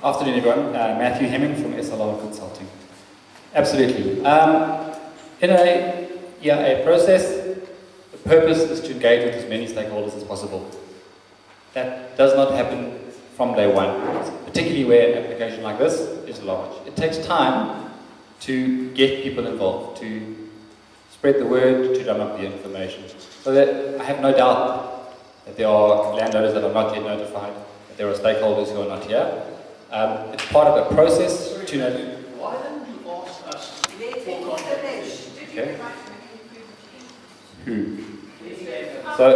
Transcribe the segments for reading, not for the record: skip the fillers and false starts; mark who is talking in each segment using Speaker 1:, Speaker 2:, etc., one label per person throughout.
Speaker 1: Afternoon, everyone. Matthew Hemming from SLR Consulting. Absolutely. In a process, the purpose is to engage with as many stakeholders as possible. That does not happen from day one, particularly where an application like this is large. It takes time to get people involved, to spread the word, to drum up the information. So that I have no doubt that there are landowners that are not yet notified, that there are stakeholders who are not here. It's part of a process to know.
Speaker 2: Why don't you ask us for contribution?
Speaker 1: Okay. Who? So,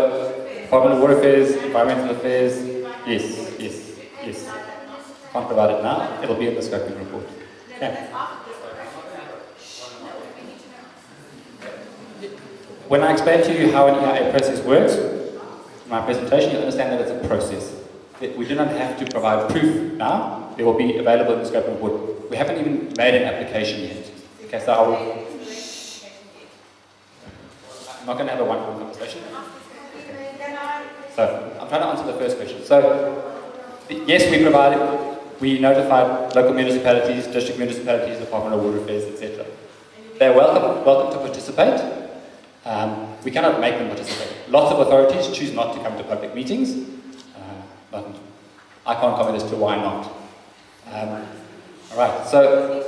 Speaker 1: Department of Water Affairs, Environmental Affairs, yes. Can't provide it now, it'll be in the scoping report. Okay. When I explain to you how an EIA process works, in my presentation, you'll understand that it's a process. We do not have to provide proof now. They will be available in the scoping report. We haven't even made an application yet. Okay, so I'm not going to have a one-on-one conversation. So I'm trying to answer the first question. So yes, we notified local municipalities, district municipalities, Department of Water Affairs, etc. They're welcome to participate. We cannot make them participate. Lots of authorities choose not to come to public meetings. But I can't comment as to why not. All right, so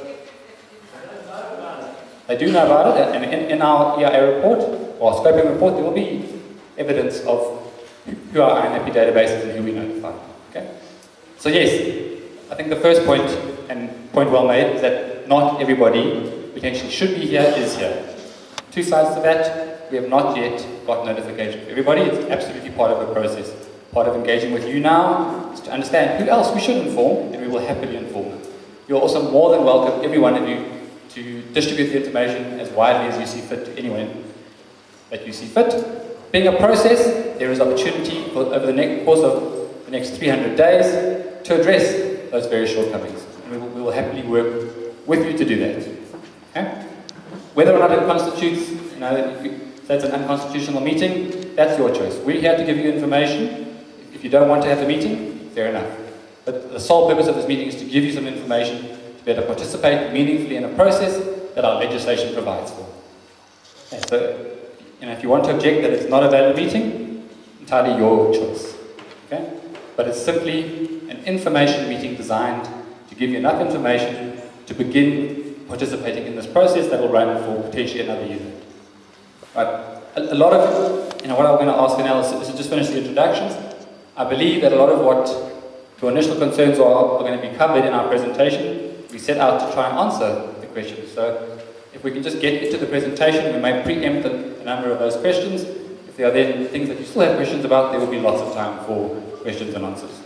Speaker 1: they do know about it, and in our EIA report, or scoping report, there will be evidence of who are our INAPI databases and who we notify. Okay? So yes, I think the first point, and point well made, is that not everybody potentially should be here is here. Two sides to that, we have not yet got notification for everybody. It's absolutely part of the process. Part of engaging with you now is to understand who else we should inform, and we will happily inform them. You're also more than welcome, every one of you, to distribute the information as widely as you see fit to anyone that you see fit. Being a process, there is opportunity over the course of the next 300 days to address those various shortcomings. And we will happily work with you to do that. Okay? Whether or not it constitutes, that's an unconstitutional meeting, that's your choice. We're here to give you information. If you don't want to have the meeting, fair enough. But the sole purpose of this meeting is to give you some information to be able to participate meaningfully in a process that our legislation provides for. Okay, so, if you want to object that it's not a valid meeting, entirely your choice. Okay? But it's simply an information meeting designed to give you enough information to begin participating in this process that will run for potentially another year. Right. A lot of, what I'm going to ask now is to just finish the introductions. I believe that a lot of what your initial concerns are going to be covered in our presentation. We set out to try and answer the questions. So if we can just get into the presentation, we may preempt a number of those questions. If there are then things that you still have questions about, there will be lots of time for questions and answers.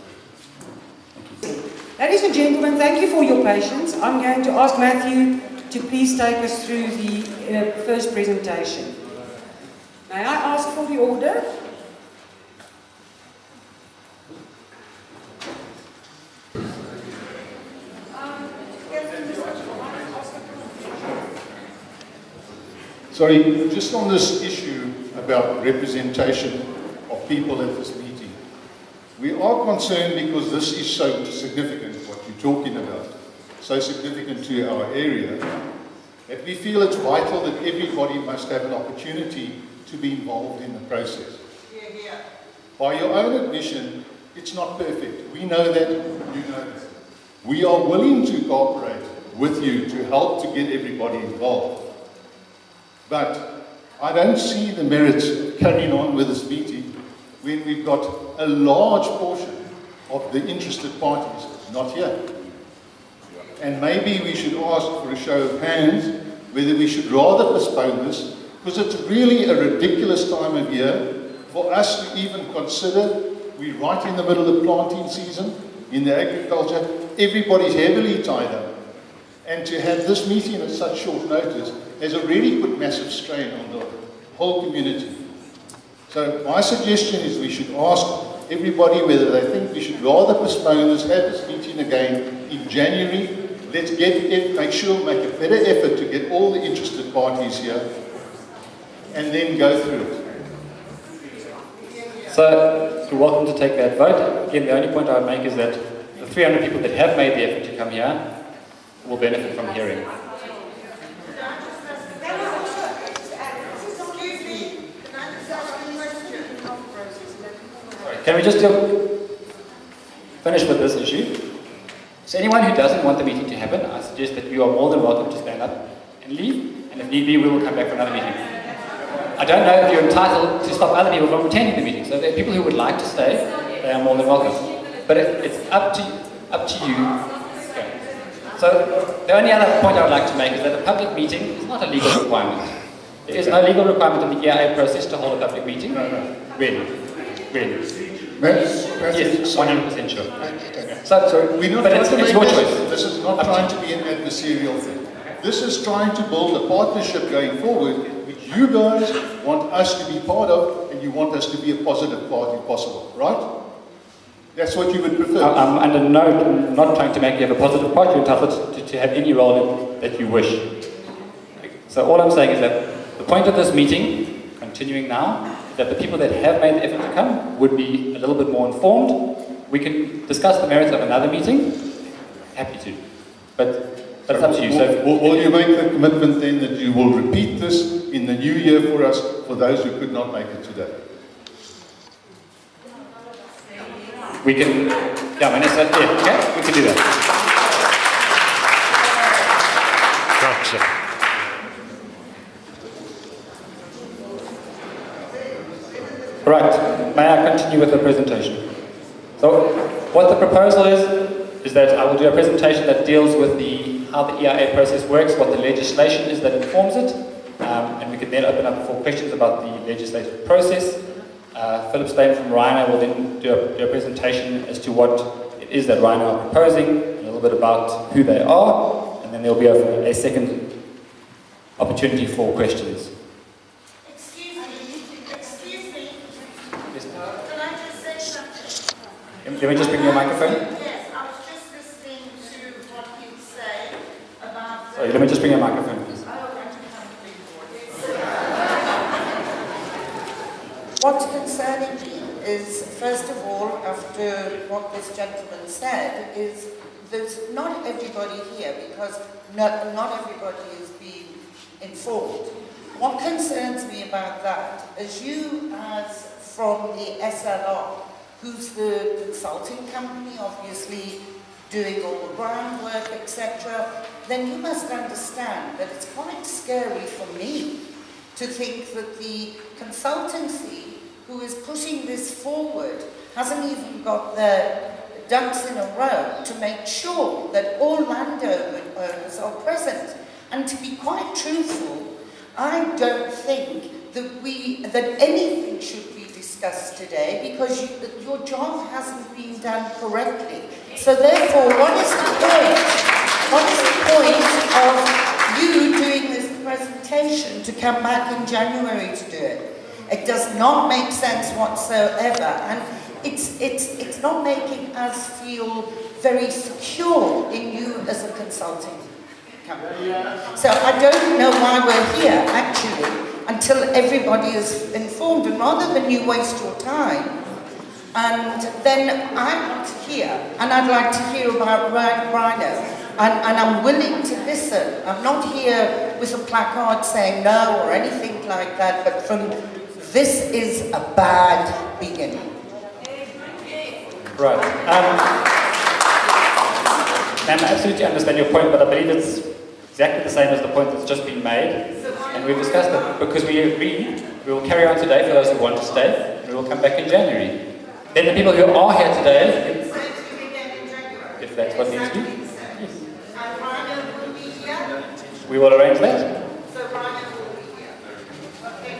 Speaker 1: Thank you.
Speaker 3: Ladies and gentlemen, thank you for your patience. I'm going to ask Matthew to please take us through the first presentation. May I ask for the order?
Speaker 2: Sorry, just on this issue about representation of people at this meeting. We are concerned because this is so significant, what you're talking about, so significant to our area, that we feel it's vital that everybody must have an opportunity to be involved in the process. By your own admission, it's not perfect. We know that, you know that. We are willing to cooperate with you to help to get everybody involved. But I don't see the merits of carrying on with this meeting when we've got a large portion of the interested parties not here. And maybe we should ask for a show of hands whether we should rather postpone this, because it's really a ridiculous time of year for us to even consider. We're right in the middle of planting season in the agriculture. Everybody's heavily tied up. And to have this meeting at such short notice has already put massive strain on the whole community. So my suggestion is we should ask everybody whether they think we should rather postpone this, have this meeting again in January. Let's make sure, make a better effort to get all the interested parties here and then go through it.
Speaker 1: So you're welcome to take that vote. Again, the only point I would make is that the 300 people that have made the effort to come here will benefit from hearing. Can we just finish with this issue? So anyone who doesn't want the meeting to happen, I suggest that you are more than welcome to stand up and leave, and if need be, we will come back for another meeting. I don't know if you're entitled to stop other people from attending the meeting, so there are people who would like to stay, they are more than welcome. But it's up to you. Okay. So the only other point I would like to make is that a public meeting is not a legal requirement. There is no legal requirement in the EIA process to hold a public meeting.
Speaker 2: No.
Speaker 1: Really.
Speaker 2: Yes,
Speaker 1: 100% sure.
Speaker 2: Okay.
Speaker 1: So
Speaker 2: we're not
Speaker 1: but
Speaker 2: trying
Speaker 1: it's
Speaker 2: to make
Speaker 1: your
Speaker 2: this,
Speaker 1: choice.
Speaker 2: this is not trying to be an adversarial thing. This is trying to build a partnership going forward, which you guys want us to be part of, and you want us to be a positive part if possible, right? That's what you would prefer.
Speaker 1: I'm under I'm not trying to make you have a positive part. You're entitled to have any role that you wish. So all I'm saying is that the point of this meeting, continuing now, is that the people that have made the effort to come would be a little bit more informed. We can discuss the merits of another meeting. Happy to. But it's up to you. So
Speaker 2: will you make the commitment then that you will repeat this in the new year for us, for those who could not make it today?
Speaker 1: we can, Vanessa, okay, we can do that.
Speaker 4: Gotcha.
Speaker 1: Right, may I continue with the presentation? So, what the proposal is that I will do a presentation that deals with how the EIA process works, what the legislation is that informs it, and we can then open up for questions about the legislative process. Philip Spain from Rhino will then do a presentation as to what it is that Rhino are proposing, a little bit about who they are, and then there will be a second opportunity for questions.
Speaker 5: Excuse me.
Speaker 1: Yes,
Speaker 5: Can I just say something?
Speaker 1: let me just bring your microphone.
Speaker 5: Yes, I was just listening to what you say about...
Speaker 1: Sorry, let me just bring your microphone, please.
Speaker 5: What's concerning me is, first of all, after what this gentleman said, is there's not everybody here because not everybody is being informed. What concerns me about that is you, as from the SLR, who's the consulting company, obviously doing all the groundwork, etc., then you must understand that it's quite scary for me to think that the consultancy who is pushing this forward hasn't even got their ducks in a row to make sure that all landowners are present. And to be quite truthful, I don't think that anything should be discussed today because your job hasn't been done correctly. So therefore, what is the point? What is the point of you doing this presentation to come back in January to do it? It does not make sense whatsoever, and it's not making us feel very secure in you as a consulting company. So I don't know why we're here, actually, until everybody is informed, and rather than you waste your time, and then I want to hear, and I'd like to hear about Rhino. And I'm willing to listen. I'm not here with a placard saying no or anything like that, but this is a bad beginning.
Speaker 1: Right. I absolutely understand your point, but I believe it's exactly the same as the point that's just been made. And we've discussed it because we agree we will carry on today for those who want to stay, and we will come back in January. Then the people who are here today, if that's what needs to be.
Speaker 5: And Rhino will be here?
Speaker 1: We will arrange that.
Speaker 5: So Rhino will be here. Okay.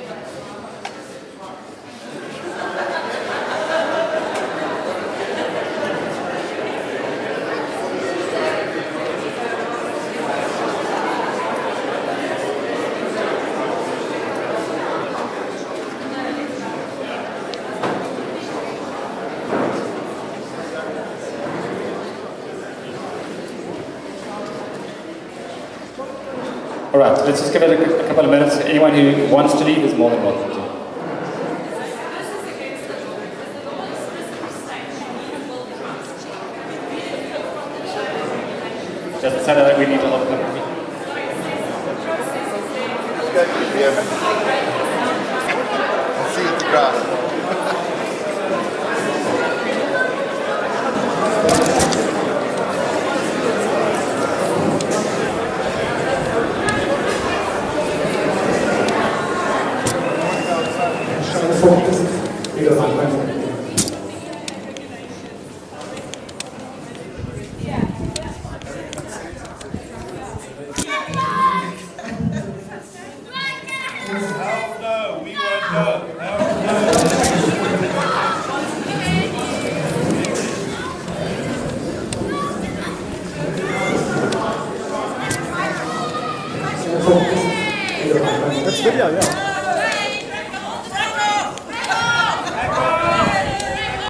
Speaker 1: All right, let's just give it a couple of minutes. Anyone who wants to leave is more than welcome to. Does it sound like we need to hold them?
Speaker 6: Let's go to the see you at the grass.